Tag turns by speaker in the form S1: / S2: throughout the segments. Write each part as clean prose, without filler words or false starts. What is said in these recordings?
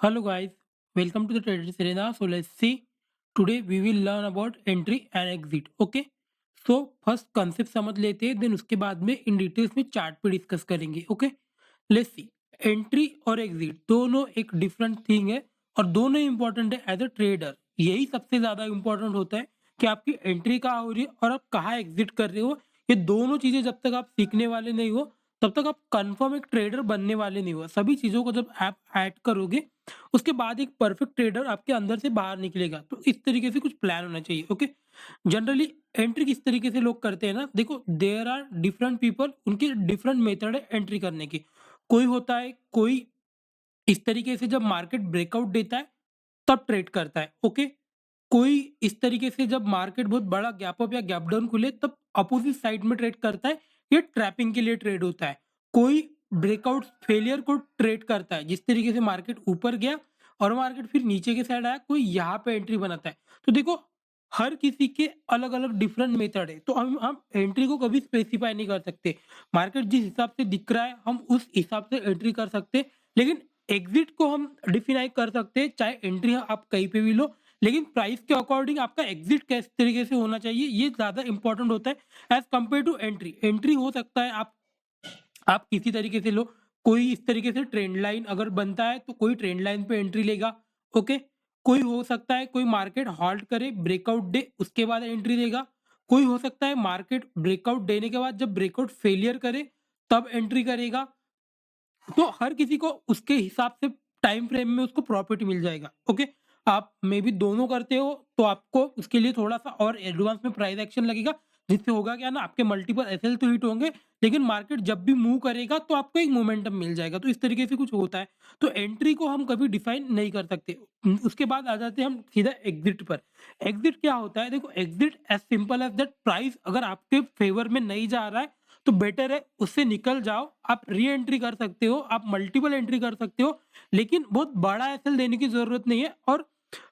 S1: Hello guys, welcome to the Traders Arena. So let's see. Today we will learn about entry and exit. Okay. So first concept समझ लेते हैं, then उसके बाद में in details में chart पे discuss करेंगे. ओके. Let's C. एंट्री और एग्जिट दोनों एक डिफरेंट थिंग है और दोनों इंपॉर्टेंट है एज अ ट्रेडर. यही सबसे ज्यादा इंपॉर्टेंट होता है कि आपकी एंट्री कहाँ हो रही है और आप कहाँ एग्जिट कर रहे हो. ये दोनों चीजें जब तक आप सीखने वाले नहीं हो तब तक आप कंफर्म एक ट्रेडर बनने वाले नहीं हो. सभी चीजों को जब आप ऐड करोगे उसके बाद एक परफेक्ट ट्रेडर आपके अंदर से बाहर निकलेगा. तो इस तरीके से कुछ प्लान होना चाहिए. ओके. जनरली एंट्री किस तरीके से लोग करते हैं ना, देखो देयर आर डिफरेंट पीपल, उनके डिफरेंट मेथड है एंट्री करने की. कोई होता है, कोई इस तरीके से जब मार्केट ब्रेकआउट देता है तब ट्रेड करता है. ओके. कोई इस तरीके से जब मार्केट बहुत बड़ा गैप अप या गैप डाउन खुले तब अपोजिट साइड में ट्रेड करता है. ये ट्रैपिंग के लिए ट्रेड होता है. कोई ब्रेकआउट फेलियर को ट्रेड करता है, जिस तरीके से मार्केट ऊपर गया और मार्केट फिर नीचे के साइड आया, कोई यहाँ पे एंट्री बनाता है. तो देखो हर किसी के अलग अलग डिफरेंट मेथड है, तो हम एंट्री को कभी स्पेसिफाई नहीं कर सकते. मार्केट जिस हिसाब से दिख रहा है हम उस हिसाब से एंट्री कर सकते हैं, लेकिन एग्जिट को हम डिफाइन कर सकते हैं. चाहे एंट्री आप कहीं पे भी लो, लेकिन प्राइस के अकॉर्डिंग आपका एग्जिट किस तरीके से होना चाहिए ये ज्यादा इंपॉर्टेंट होता है as compare to entry. Entry हो सकता है आप किसी तरीके से लो. कोई इस तरीके से ट्रेंड लाइन अगर बनता है तो कोई ट्रेंड लाइन पे एंट्री लेगा. ओके. कोई हो सकता है कोई मार्केट हॉल्ट करे, ब्रेकआउट दे, उसके बाद एंट्री देगा. कोई हो सकता है मार्केट ब्रेकआउट देने के बाद जब ब्रेकआउट फेलियर करे तब एंट्री करेगा. तो हर किसी को उसके हिसाब से टाइम फ्रेम में उसको प्रॉफिट मिल जाएगा. ओके. आप मे बी दोनों करते हो तो आपको उसके लिए थोड़ा सा और एडवांस में प्राइस एक्शन लगेगा, जिससे होगा क्या ना, आपके मल्टीपल एसएल तो हिट होंगे, लेकिन मार्केट जब भी मूव करेगा तो आपको एक मोमेंटम मिल जाएगा. तो इस तरीके से कुछ होता है. तो एंट्री को हम कभी डिफाइन नहीं कर सकते. उसके बाद आ जाते हैं हम सीधा एग्जिट पर. एग्जिट क्या होता है? देखो exit as simple as that, price अगर आपके फेवर में नहीं जा रहा है तो बेटर है उससे निकल जाओ. आप री एंट्री कर सकते हो, आप मल्टीपल एंट्री कर सकते हो, लेकिन बहुत बड़ा एसएल देने की जरूरत नहीं है. और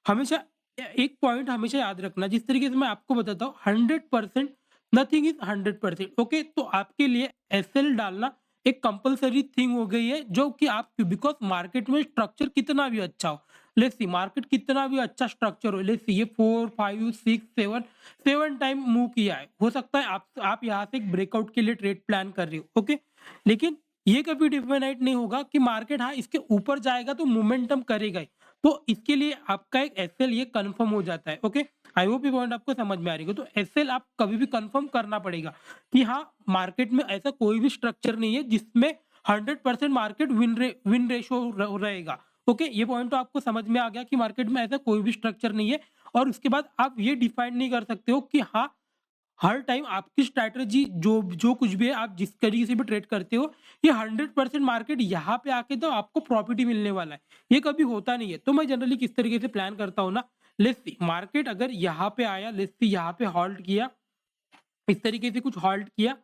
S1: हमेशा एक पॉइंट हमेशा याद रखना, जिस तरीके से मैं आपको बताता हूँ 100% नथिंग इज 100%. ओके. तो आपके लिए एसएल डालना एक कंपलसरी थिंग हो गई है, जो कि आप, बिकॉज मार्केट में स्ट्रक्चर कितना भी अच्छा हो, लेट्स सी मार्केट कितना भी अच्छा स्ट्रक्चर हो, लेट्स सी ये 4 5 6 7 7 टाइम मूव किया है, हो सकता है आप यहाँ से एक ब्रेकआउट के लिए ट्रेड प्लान कर रहे हो. ओके. लेकिन ये कभी डिफाइनाइट नहीं होगा कि मार्केट हाँ इसके ऊपर जाएगा तो मोमेंटम करेगा ही. तो इसके लिए आपका एक एसएल ये कंफर्म हो जाता है. ओके. आई होप ये पॉइंट आपको समझ में आ रही है. तो एसएल आप कभी भी कंफर्म करना पड़ेगा कि हाँ मार्केट में ऐसा कोई भी स्ट्रक्चर नहीं है जिसमें 100% मार्केट विन रेशो रहेगा. ओके. ये पॉइंट तो आपको समझ में आ गया कि मार्केट में ऐसा कोई भी स्ट्रक्चर नहीं है. और उसके बाद आप ये डिफाइन नहीं कर सकते हो कि हाँ हर टाइम आपकी स्ट्रैटेजी जो जो कुछ भी है, आप जिस तरीके से भी ट्रेड करते हो, ये 100% मार्केट यहाँ पे आके तो आपको प्रॉफिट ही मिलने वाला है, ये कभी होता नहीं है. तो मैं जनरली किस तरीके से प्लान करता हूँ ना, लेट्स सी मार्केट अगर यहाँ पे आया, लेट्स सी यहाँ पे हॉल्ट किया, इस तरीके से कुछ हॉल्ट किया,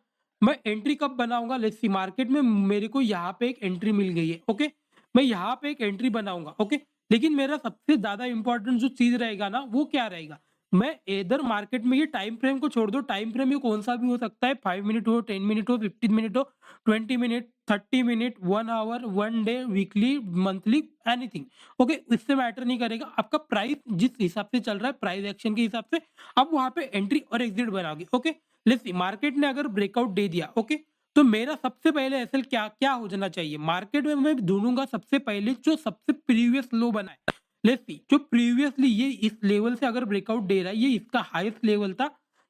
S1: मैं एंट्री कब बनाऊंगा? लेट्स सी मार्केट में मेरे को यहाँ पे एक एंट्री मिल गई है. ओके. मैं यहाँ पे एक एंट्री बनाऊंगा. ओके. लेकिन मेरा सबसे ज्यादा इंपॉर्टेंट जो चीज रहेगा ना, वो क्या रहेगा? मैं इधर मार्केट में ये टाइम फ्रेम को छोड़ दो, टाइम फ्रेम ये कौन सा भी हो सकता है, 5 मिनट हो, 10 मिनट हो, 15 मिनट हो, 20 minute, 30 minute, 1 hour, 1 day, weekly, monthly, anything. Okay. इससे मैटर नहीं करेगा. आपका प्राइस जिस हिसाब से चल रहा है, प्राइस एक्शन के हिसाब से आप वहां पे एंट्री और एग्जिट बनाओगे. ओके. लेट्स सी मार्केट ने अगर ब्रेकआउट दे दिया, ओके, तो मेरा सबसे पहले एसएल क्या क्या हो जाना चाहिए? मार्केट में मैं ढूंढूंगा सबसे पहले जो सबसे प्रीवियस लो बना है. लेट्स सी जो प्रीवियसली ये इस लेवल से अगर ब्रेकआउट दे रहा है, ये इसका हाईएस्ट लेवल था,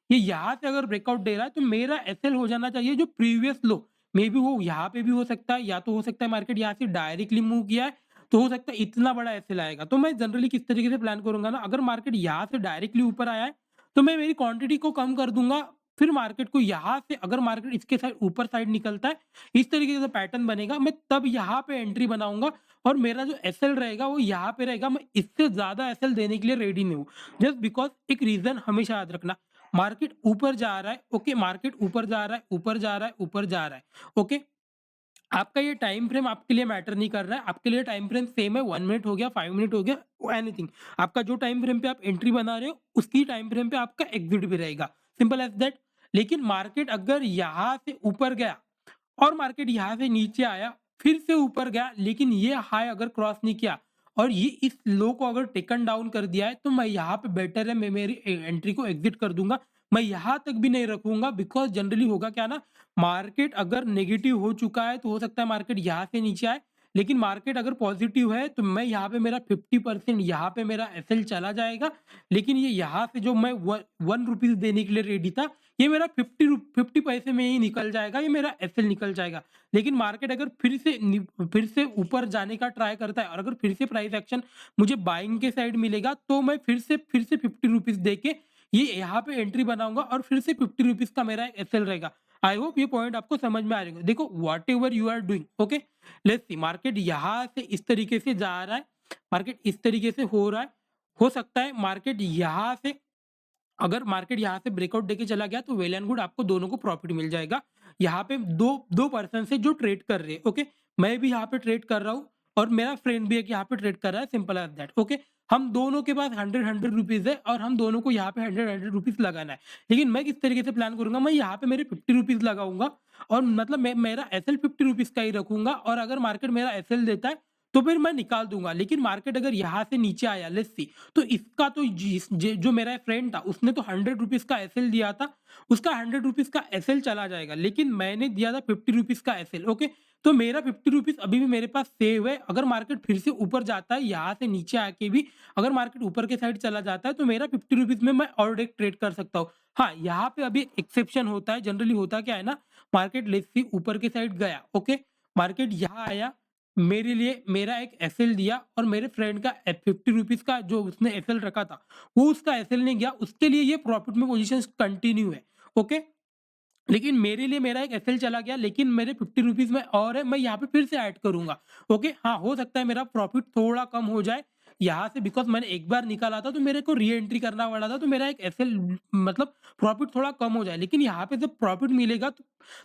S1: ये यहाँ से अगर ब्रेकआउट दे रहा है तो मेरा एसएल हो जाना चाहिए जो प्रीवियस लो. मे बी वो यहाँ पे भी हो सकता है, या तो हो सकता है मार्केट यहाँ से डायरेक्टली मूव किया है, तो हो सकता है इतना बड़ा एसएल आएगा. तो मैं जनरली किस तरीके से प्लान करूंगा ना, अगर मार्केट यहाँ से डायरेक्टली ऊपर आया है तो मैं मेरी क्वांटिटी को कम कर दूंगा. फिर मार्केट को यहाँ से अगर मार्केट इसके साइड ऊपर साइड निकलता है, इस तरीके से पैटर्न बनेगा, मैं तब यहाँ पे एंट्री बनाऊंगा. और मेरा जो एसएल रहेगा वो यहाँ पे रहेगा. मैं इससे ज्यादा एसएल देने के लिए रेडी नहीं हूँ, जस्ट बिकॉज एक रीजन हमेशा याद रखना, मार्केट ऊपर जा रहा है. ओके. मार्केट ऊपर जा रहा है, ऊपर जा रहा है, ऊपर जा रहा है. ओके. आपका ये टाइम फ्रेम आपके लिए मैटर नहीं कर रहा है. आपके लिए टाइम फ्रेम सेम है, 1 मिनट हो गया, 5 मिनट हो गया, एनीथिंग. आपका जो टाइम फ्रेम पे आप एंट्री बना रहे हो उसकी टाइम फ्रेम पे आपका एग्जिट भी रहेगा. Simple as that. लेकिन मार्केट अगर यहाँ से ऊपर गया और मार्केट यहाँ से नीचे आया, फिर से ऊपर गया, लेकिन ये हाई अगर क्रॉस नहीं किया और ये इस लो को अगर टेकन डाउन कर दिया है तो मैं यहाँ पे बेटर है मैं मेरी एंट्री को एग्जिट कर दूंगा। मैं यहाँ तक भी नहीं रखूंगा, बिकॉज जनरली होगा क्या ना, मार्केट अगर नेगेटिव हो चुका है तो हो सकता है मार्केट यहाँ से नीचे आए, लेकिन मार्केट अगर पॉजिटिव है तो मैं यहाँ पे मेरा 50% यहाँ पे मेरा एसएल चला जाएगा। लेकिन ये यहाँ से जो मैं 1 रुपीज देने के लिए रेडी था, ये मेरा 50 पैसे में ही निकल जाएगा, ये मेरा एसएल निकल जाएगा। लेकिन मार्केट अगर फिर से ऊपर जाने का ट्राई करता है और अगर फिर से प्राइस एक्शन मुझे बाइंग के साइड मिलेगा, तो मैं फिर से 50 रुपीज दे के ये यहाँ पे एंट्री बनाऊंगा और फिर से 50 रुपीज का मेरा एसएल रहेगा। आई होप ये पॉइंट आपको समझ में आ जाएगा। देखो whatever you are doing, okay, let's see, market यहाँ से इस तरीके से जा रहा है, मार्केट इस तरीके से हो रहा है, हो सकता है मार्केट यहाँ से, अगर मार्केट यहाँ से ब्रेकआउट देके चला गया तो वेल एंड गुड, आपको दोनों को प्रॉफिट मिल जाएगा। यहाँ पे दो दो पर्सन से जो ट्रेड कर रहे हैं, ओके, मैं भी यहाँ पे ट्रेड कर रहा हूँ और मेरा फ्रेंड भी एक यहाँ पे ट्रेड कर रहा है, सिंपल एज दैट, ओके। हम दोनों के पास 100 रुपीज है और हम दोनों को यहाँ पे 100 रुपीज लगाना है। लेकिन मैं किस तरीके से प्लान करूंगा, मैं यहाँ पे मेरे 50 रुपीज लगाऊंगा और मतलब मैं मेरा एसएल 50 रुपीज का ही रखूंगा, और अगर मार्केट मेरा एसएल देता है तो फिर मैं निकाल दूंगा। लेकिन मार्केट अगर यहाँ से नीचे आया, लेट्स सी, तो इसका तो जो मेरा फ्रेंड था उसने तो 100 रुपीज का एसएल दिया था, उसका 100 रुपीज का एसएल चला जाएगा, लेकिन मैंने दिया था 50 रुपीज का एसएल, ओके। तो मेरा 50 रुपीज अभी भी मेरे पास सेव है। अगर मार्केट फिर से ऊपर जाता है, यहाँ से नीचे आके भी अगर मार्केट ऊपर के साइड चला जाता है तो मेरा 50 रुपीज में मैं और एक ट्रेड कर सकता हूँ। हाँ, यहाँ पे अभी एक्सेप्शन होता है, जनरली होता क्या है ना, मार्केट लेट्स सी ऊपर के साइड गया, ओके, मार्केट यहाँ आया, मेरे लिए मेरा एक एसएल दिया और मेरे फ्रेंड का 50 रुपीज का जो उसने एसएल रखा था वो उसका एसएल नहीं गया, उसके लिए ये प्रॉफिट में पोजीशन कंटिन्यू है, ओके। लेकिन मेरे लिए मेरा एक एसएल चला गया, लेकिन मेरे 50 रुपीज में और है, मैं यहाँ पे फिर से ऐड करूंगा, ओके। हाँ, हो सकता है मेरा प्रॉफिट थोड़ा कम हो जाए यहाँ से, बिकॉज मैंने एक बार निकाला था तो मेरे को री एंट्री करना पड़ा था, तो मेरा एक एसएल मतलब प्रॉफिट थोड़ा कम हो जाए। लेकिन यहाँ पे जब प्रॉफिट मिलेगा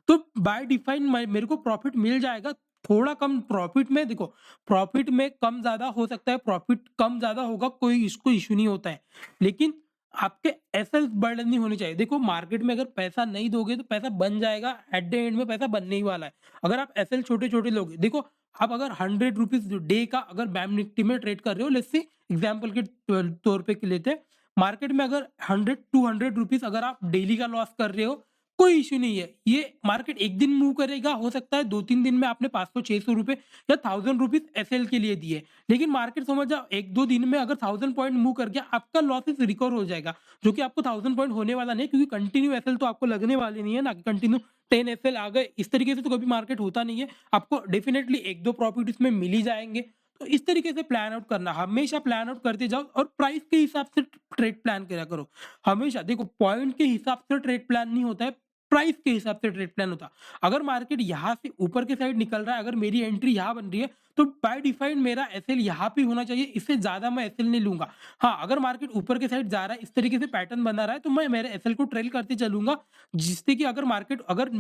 S1: तो बाय डिफाइन मेरे को प्रॉफिट मिल जाएगा। थोड़ा कम प्रॉफिट में, देखो प्रॉफिट में कम ज्यादा हो सकता है, प्रॉफिट कम ज्यादा होगा, कोई इसको इशू नहीं होता है, लेकिन आपके एसेट्स बर्डन नहीं होनी चाहिए। देखो मार्केट में अगर पैसा नहीं दोगे तो पैसा बन जाएगा, एट द एंड में पैसा बनने ही वाला है। अगर आप एसएल छोटे छोटे लोगे, देखो आप अगर 100 रुपीज डे का अगर बैंक निफ्टी में ट्रेड कर रहे हो, लेट्स से एग्जाम्पल के तौर पे लेते हैं, मार्केट में अगर 100 200 रुपीज अगर आप डेली का लॉस कर रहे हो, कोई इश्यू नहीं है। ये मार्केट एक दिन मूव करेगा, हो सकता है 2-3 दिन में आपने 500-600 रुपए या 1000 रुपीज एसएल के लिए दिए, लेकिन मार्केट समझ जाओ 1-2 दिन में अगर 1000 पॉइंट मूव कर गया, आपका लॉसेस रिकवर हो जाएगा, जो कि आपको 1000 पॉइंट होने वाला नहीं है, क्योंकि कंटिन्यू एसएल तो आपको लगने वाले नहीं है ना, कंटिन्यू 10 एसएल आ गए, इस तरीके से तो कभी मार्केट होता नहीं है। आपको डेफिनेटली 1-2 प्रॉफिट इसमें मिल ही जाएंगे। तो इस तरीके से प्लान आउट करना, हमेशा प्लान आउट करते जाओ और प्राइस के हिसाब से ट्रेड प्लान करा करो। हमेशा देखो पॉइंट के हिसाब से ट्रेड प्लान नहीं होता है, प्राइस के हिसाब से ट्रेड प्लान होता। अगर मार्केट यहाँ से ऊपर के साइड निकल रहा है, अगर मेरी एंट्री यहाँ बन रही है, तो बाय डिफाइन मेरा एसएल यहाँ पे होना चाहिए, इससे ज्यादा मैं एसएल नहीं लूंगा। हाँ, अगर मार्केट ऊपर के साइड जा रहा है, इस तरीके से पैटर्न बना रहा है, तो मैं मेरे एसएल को ट्रेल करते चलूंगा, जिससे कि अगर मार्केट अगर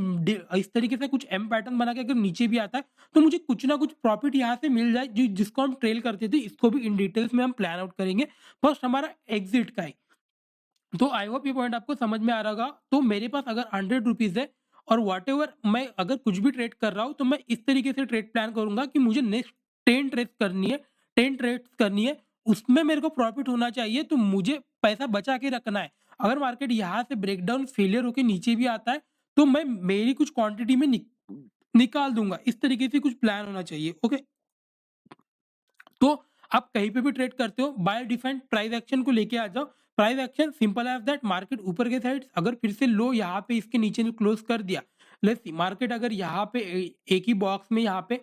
S1: इस तरीके से कुछ एम पैटर्न बना के अगर नीचे भी आता है, तो मुझे कुछ ना कुछ प्रॉफिट यहाँ से मिल जाए, जिसको हम ट्रेल करते थे, इसको भी इन डिटेल्स में हम प्लान आउट करेंगे। फर्स्ट हमारा एग्जिट का है। तो आई होप ये पॉइंट आपको समझ में आ रहा होगा। तो मेरे पास अगर 100 रुपीज है और वॉट एवर मैं अगर कुछ भी ट्रेड कर रहा हूँ, तो मैं इस तरीके से ट्रेड प्लान करूंगा कि मुझे नेक्स्ट 10 ट्रेड्स करनी है, 10 ट्रेड्स करनी है, उसमें मेरे को प्रॉफिट होना चाहिए, तो मुझे पैसा बचा के रखना है। अगर मार्केट यहाँ से ब्रेकडाउन फेलियर होकर नीचे भी आता है, तो मैं मेरी कुछ क्वांटिटी में निकाल दूंगा, इस तरीके से कुछ प्लान होना चाहिए, ओके। तो आप कहीं पे भी ट्रेड करते हो, बाय डिफाइंड प्राइस एक्शन को लेके आ जाओ। Price action simple as that, market ऊपर के साइड अगर फिर से लो यहाँ पे इसके नीचे ने क्लोज कर दिया, लेट्स सी मार्केट अगर यहाँ पे एक ही बॉक्स में यहाँ पे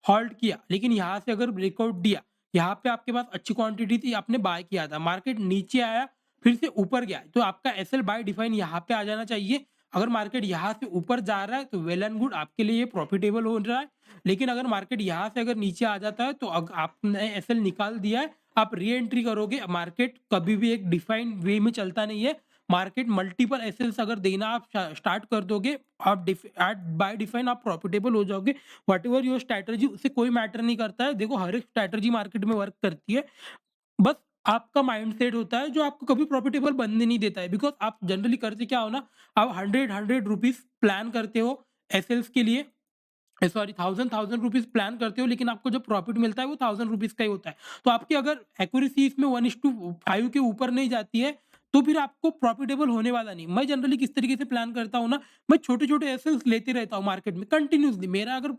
S1: होल्ड किया, लेकिन यहाँ से अगर ब्रेकआउट दिया, यहाँ पे आपके पास अच्छी क्वांटिटी थी, आपने बाय किया था, मार्केट नीचे आया फिर से ऊपर गया, तो आपका एसएल बाय डिफाइन यहाँ पे आ जाना चाहिए। अगर मार्केट यहाँ से ऊपर जा रहा है तो वेल एंड गुड, आपके लिए ये प्रॉफिटेबल हो रहा है। लेकिन अगर मार्केट यहाँ से अगर नीचे आ जाता है, तो आपने एसएल निकाल दिया है, आप री एंट्री करोगे। मार्केट कभी भी एक डिफाइंड वे में चलता नहीं है, मार्केट मल्टीपल एसएल्स अगर देना आप स्टार्ट कर दोगे, आप बाय डिफाइन आप प्रॉफिटेबल हो जाओगे। वट एवर योर स्ट्रैटेजी, उससे कोई मैटर नहीं करता है। देखो हर एक स्ट्रैटेजी मार्केट में वर्क करती है, बस आपका माइंडसेट होता है जो आपको कभी प्रॉफिटेबल बनने नहीं देता है। बिकॉज आप जनरली करते क्या हो ना, आप 100 रुपीज प्लान करते हो एसएल्स के लिए, सॉरी, 1000 रुपीज़ प्लान करते हो, लेकिन आपको जब प्रॉफ़िट मिलता है वो 1000 रुपीज़ का ही होता है। तो आपकी अगर एक्यूरेसी इसमें 1:5 के ऊपर नहीं जाती है, तो फिर आपको प्रॉफ़िटेबल होने वाला नहीं। मैं जनरली किस तरीके से प्लान करता हूँ ना, मैं छोटे-छोटे एसेल्स लेते रहता हूँ मार्केट में कंटिन्यूअसली। मेरा अगर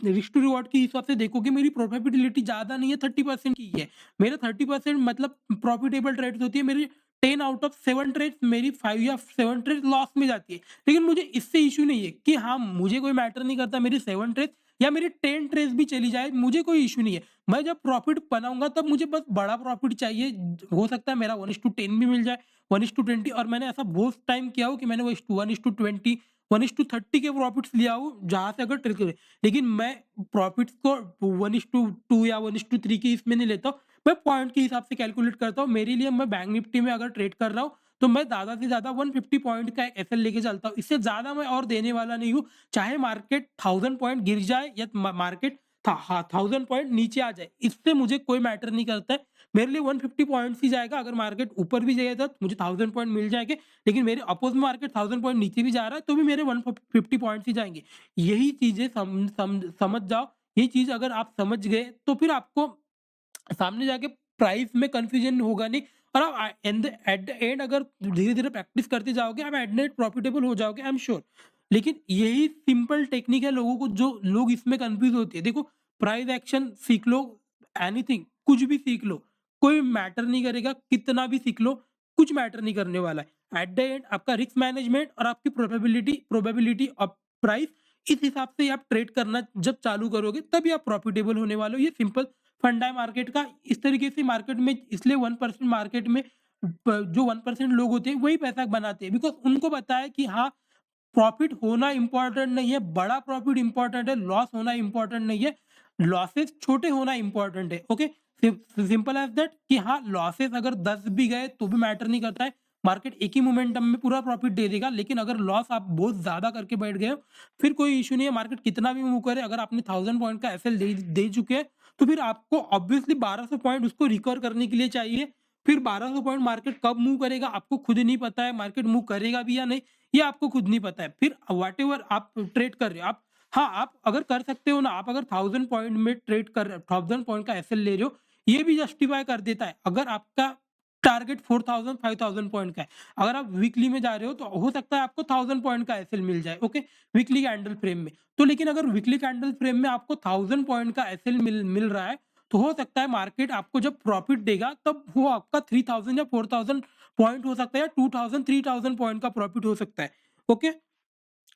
S1: रिस्क टू रिवॉर्ड के हिसाब से देखोगे, मेरी प्रॉफ़िटेबिलिटी ज़्यादा नहीं है, 30% की ही है। मेरा 30% मतलब प्रॉफ़िटेबल ट्रेड्स होती है मेरी। 10 आउट ऑफ 7 ट्रेड्स मेरी 5 या 7 ट्रेड्स लॉस में जाती है। लेकिन मुझे इससे इश्यू नहीं है कि हाँ, मुझे कोई मैटर नहीं करता मेरी 7 ट्रेस या मेरी 10 ट्रेस भी चली जाए, मुझे कोई इश्यू नहीं है। मैं जब प्रॉफ़िट बनाऊँगा तब मुझे बस बड़ा प्रॉफ़िट चाहिए। हो सकता है मेरा 1:10 भी मिल जाए, 1:20, और मैंने ऐसा बहुत टाइम किया हो कि मैंने वो 1:20, 1:30 के प्रॉफ़िट्स लिया हो, जहाँ से अगर ट्रिक रहे। लेकिन मैं प्रॉफ़िट्स को 1:2 या 1:3 के इसमें नहीं लेता हूँ। मैं पॉइंट के हिसाब से कैलकुलेट करता हूँ। मेरे लिए मैं बैंक निफ्टी में अगर ट्रेड कर रहा हूँ, तो मैं ज़्यादा से ज़्यादा 150 पॉइंट का एक एसएल लेके चलता हूँ। इससे ज़्यादा मैं और देने वाला नहीं हूँ। चाहे मार्केट 1000 पॉइंट गिर जाए या मार्केट 1000 पॉइंट नीचे आ जाए, इससे मुझे कोई मैटर नहीं करता है। मेरे लिए 150 पॉइंट्स ही जाएगा। अगर मार्केट ऊपर भी जाएगा तो मुझे 1000 पॉइंट मिल जाएँगे। लेकिन मेरे अपोज़ में मार्केट 1000 पॉइंट नीचे भी जा रहा है, तो भी मेरे 150 पॉइंट्स ही जाएँगे। यही चीज़ें समझ जाओ। ये चीज़ अगर आप समझ गए, तो फिर आपको सामने जाके प्राइस में कन्फ्यूजन होगा नहीं। और आप एट द एंड अगर धीरे-धीरे प्रैक्टिस करते जाओगे, आप एट द एंड प्रॉफिटेबल हो जाओगे, आई एम श्योर। लेकिन यही सिंपल टेक्निक है लोगों को, जो लोग इसमें कन्फ्यूज़ होते हैं। देखो, प्राइस एक्शन सीख लो, एनीथिंग कुछ भी सीख लो, कोई मैटर नहीं करेगा, कितना भी सीख लो, कुछ मैटर नहीं करने वाला है। एट द एंड आपका रिस्क मैनेजमेंट और आपकी प्रोबेबिलिटी ऑफ प्राइस, इस हिसाब से आप ट्रेड करना जब चालू करोगे, तभी आप प्रॉफिटेबल होने वाले हो। ये सिंपल फंडा है मार्केट का। इस तरीके से मार्केट में, इसलिए 1% मार्केट में जो 1% लोग होते हैं वही पैसा बनाते हैं, बिकॉज़ उनको पता है कि हाँ, प्रॉफिट होना इम्पोर्टेंट नहीं है, बड़ा प्रॉफिट इम्पोर्टेंट है, लॉस होना इम्पोर्टेंट नहीं है, लॉसेस छोटे होना इम्पोर्टेंट है। ओके? सिंपल एज़ दैट कि हाँ, लॉसेस अगर 10 भी गए तो भी मैटर नहीं करता है। मार्केट एक ही मोमेंटम में पूरा प्रॉफिट दे देगा, लेकिन अगर लॉस आप बहुत ज़्यादा करके बैठ गए हो, फिर कोई इश्यू नहीं है, मार्केट कितना भी मूव करे, अगर आपने 1000 पॉइंट का एसएल दे दे चुके हैं, तो फिर आपको ऑब्वियसली 1200 पॉइंट उसको रिकवर करने के लिए चाहिए। फिर 1200 पॉइंट मार्केट कब मूव करेगा आपको खुद नहीं पता है, मार्केट मूव करेगा भी या नहीं, ये आपको खुद नहीं पता है। फिर व्हाटएवर आप ट्रेड कर रहे हो, आप हाँ, आप अगर कर सकते हो ना, आप अगर 1000 पॉइंट में ट्रेड कर रहे हो, 1000 पॉइंट का एसएल ले रहे हो, ये भी जस्टिफाई कर देता है। अगर आपका टारगेट 4000 5000 पॉइंट का है, अगर आप वीकली में जा रहे हो, तो हो सकता है आपको 1000 पॉइंट का एसएल मिल जाए, ओके? वीकली कैंडल फ्रेम में। तो लेकिन अगर वीकली कैंडल फ्रेम में आपको 1000 पॉइंट का एसएल मिल मिल रहा है, तो हो सकता है मार्केट आपको जब प्रॉफिट देगा, तब वो आपका 3000 या 4000 पॉइंट हो सकता है, या 2000 3000 पॉइंट का प्रॉफिट हो सकता है, ओके?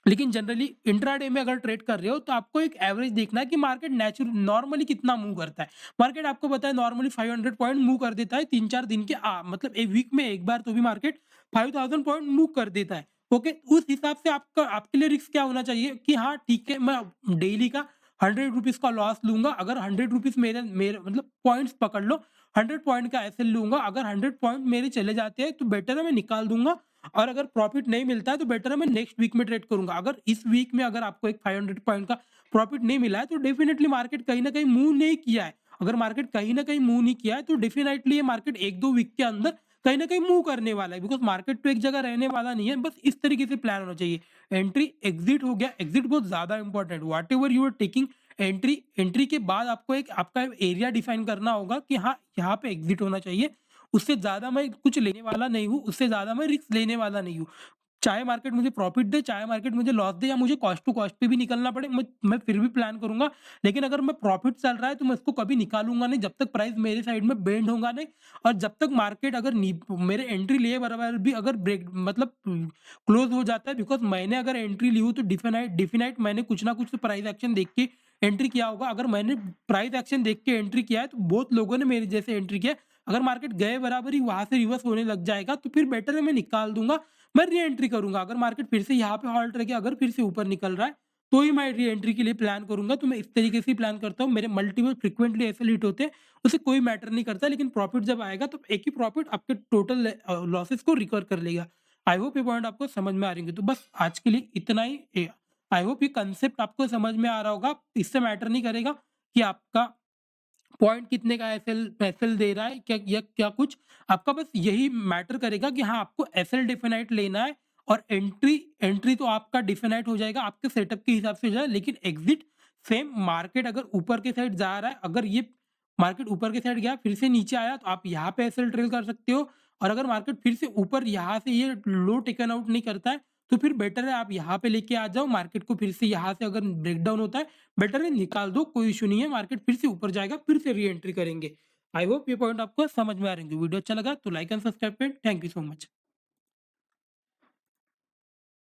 S1: लेकिन जनरली इंट्राडे में अगर ट्रेड कर रहे हो, तो आपको एक एवरेज देखना है कि मार्केट नॉर्मली कितना मूव करता है। मार्केट आपको पता है नॉर्मली 500 पॉइंट मूव कर देता है 3-4 दिन के, मतलब एक वीक में एक बार तो भी मार्केट 5000 पॉइंट मूव कर देता है। ओके? उस हिसाब से आपका आपके लिए रिस्क क्या होना चाहिए कि हाँ, ठीक है, मैं डेली का 100 रुपीज़ का लॉस लूँगा। अगर 100 रुपीज़ मेरे मेरे मतलब पॉइंट्स पकड़ लो, 100 पॉइंट का एसएल लूँगा। अगर 100 पॉइंट मेरे चले जाते हैं, तो बेटर है मैं निकाल दूँगा, और अगर प्रॉफिट नहीं मिलता है, तो बेटर है मैं नेक्स्ट वीक में ट्रेड करूँगा। अगर इस वीक में अगर आपको एक 500 पॉइंट का प्रॉफिट नहीं मिला है, तो डेफिनिटली मार्केट कहीं न कहीं मूव नहीं किया है। अगर मार्केट कहीं न कहीं मूव नहीं किया है, तो डेफिनिटली ये मार्केट 1-2 वीक के अंदर कहीं न कहीं मूव करने वाला है, बिकॉज़ मार्केट तो एक जगह रहने वाला नहीं है। बस इस तरीके से प्लान होना चाहिए। एंट्री, एग्ज़िट हो गया, एग्ज़िट बहुत ज़्यादा important, whatever you are taking entry, entry के बाद आपको एक आपका एरिया डिफाइन करना होगा कि हाँ, यहाँ पे एग्ज़िट होना चाहिए। उससे ज़्यादा मैं कुछ लेने वाला नहीं हूँ, उससे ज़्यादा मैं रिस्क लेने वाला नहीं हूँ। चाहे मार्केट मुझे प्रॉफिट दे, चाहे मार्केट मुझे लॉस दे, या मुझे कॉस्ट टू कॉस्ट पे भी निकलना पड़े, मैं फिर भी प्लान करूँगा। लेकिन अगर मैं प्रॉफिट चल रहा है, तो मैं इसको कभी निकालूँगा नहीं, जब तक प्राइस मेरे साइड में बेंड होगा नहीं, और जब तक मार्केट अगर मेरे एंट्री लिए बराबर भी अगर ब्रेक मतलब क्लोज़ हो जाता है, बिकॉज़ मैंने अगर एंट्री ली हो, तो डेफिनाइट मैंने कुछ ना कुछ तो प्राइस एक्शन देख के एंट्री किया होगा। अगर मैंने प्राइस एक्शन देख के एंट्री किया है, तो बहुत लोगों ने मेरे जैसे एंट्री किया है। अगर मार्केट गए बराबर ही वहाँ से रिवर्स होने लग जाएगा, तो फिर बेटर है मैं निकाल दूँगा, मैं री-एंट्री करूँगा। अगर मार्केट फिर से यहाँ पे हॉल्ट रह के अगर फिर से ऊपर निकल रहा है, तो ही मैं री-एंट्री के लिए प्लान करूँगा। तो मैं इस तरीके से ही प्लान करता हूँ। मेरे मल्टीपल फ्रीक्वेंटली ऐसे हिट होते हैं, उससे कोई मैटर नहीं करता, लेकिन प्रॉफिट जब आएगा, तो एक ही प्रॉफिट आपके टोटल लॉसेस को रिकवर कर लेगा। आई होप ये पॉइंट आपको समझ में आ रहे होंगे। तो बस आज के लिए इतना ही। आई होप ये कांसेप्ट आपको समझ में आ रहा होगा। इससे मैटर नहीं करेगा कि आपका पॉइंट कितने का एसएल एसएल दे रहा है क्या, या क्या कुछ। आपका बस यही मैटर करेगा कि हाँ, आपको एसएल डेफिनाइट लेना है, और एंट्री एंट्री तो आपका डिफाइनाइट हो जाएगा, आपके सेटअप के हिसाब से हो जाएगा, लेकिन एग्ज़िट सेम मार्केट अगर ऊपर के साइड जा रहा है, अगर ये मार्केट ऊपर के साइड गया, फिर से नीचे आया, तो आप यहाँ पे एसएल ट्रेल कर सकते हो और अगर मार्केट फिर से ऊपर यहाँ से ये लो टेकन आउट नहीं करता है, तो फिर बेटर है आप यहाँ पे लेके आ जाओ, मार्केट को फिर से यहाँ से अगर ब्रेकडाउन होता है, बेटर है निकाल दो, कोई इश्यू नहीं है, मार्केट फिर से ऊपर जाएगा, फिर से री एंट्री करेंगे। आई होप ये पॉइंट आपको समझ में आ रहे होंगे। वीडियो अच्छा लगा तो लाइक एंड सब्सक्राइब करें। Thank you so much.